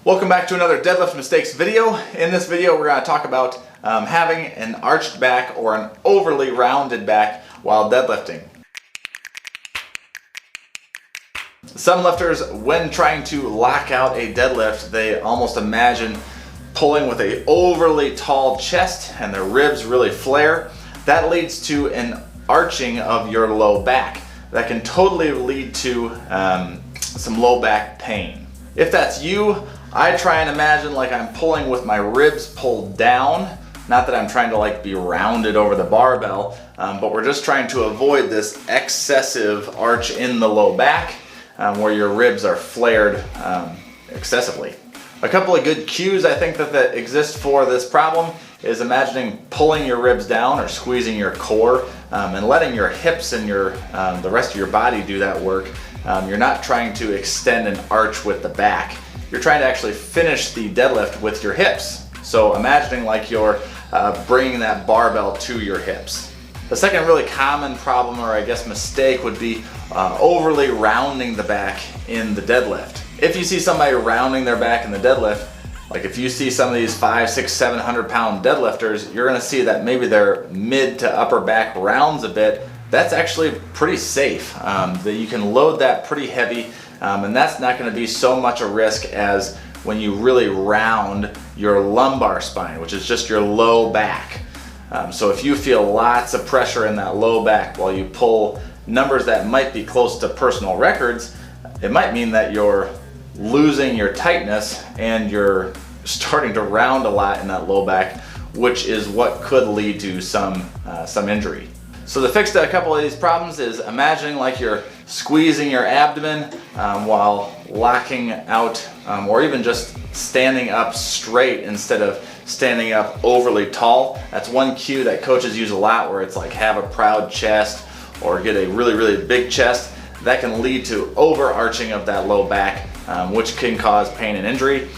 Welcome back to another Deadlift Mistakes video. In this video we're going to talk about having an arched back or an overly rounded back while deadlifting. Some lifters, when trying to lock out a deadlift, they almost imagine pulling with an overly tall chest and their ribs really flare. That leads to an arching of your low back. That can totally lead to some low back pain. If that's you, I try and imagine like I'm pulling with my ribs pulled down. Not that I'm trying to be rounded over the barbell, but we're just trying to avoid this excessive arch in the low back where your ribs are flared excessively. A couple of good cues I think that exist for this problem is imagining pulling your ribs down or squeezing your core and letting your hips and the rest of your body do that work. You're not trying to extend an arch with the back. You're trying to actually finish the deadlift with your hips. So imagining like you're bringing that barbell to your hips. The second really common problem, or I guess mistake, would be overly rounding the back in the deadlift. If you see somebody rounding their back in the deadlift, like if you see some of these 500, 600, 700 pound deadlifters, you're gonna see that maybe their mid to upper back rounds a bit. That's actually pretty safe. That you can load that pretty heavy, and that's not gonna be so much a risk as when you really round your lumbar spine, which is just your low back. So if you feel lots of pressure in that low back while you pull numbers that might be close to personal records, it might mean that you're losing your tightness and you're starting to round a lot in that low back, which is what could lead to some injury. So the fix to a couple of these problems is imagining like you're squeezing your abdomen while locking out, or even just standing up straight instead of standing up overly tall. That's one cue that coaches use a lot, where it's like have a proud chest or get a really, really big chest. That can lead to overarching of that low back, which can cause pain and injury.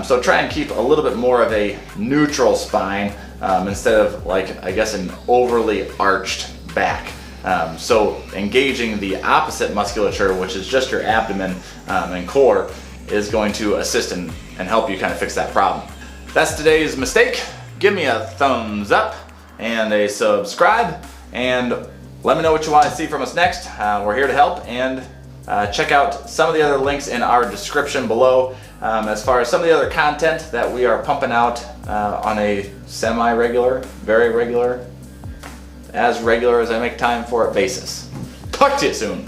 So try and keep a little bit more of a neutral spine instead of an overly arched back. So engaging the opposite musculature, which is just your abdomen and core, is going to assist and help you kind of fix that problem. That's today's mistake. Give me a thumbs up and a subscribe, and let me know what you want to see from us next. We're here to help, and check out some of the other links in our description below as far as some of the other content that we are pumping out on a semi-regular, very regular, as regular as I make time for it basis. Talk to you soon.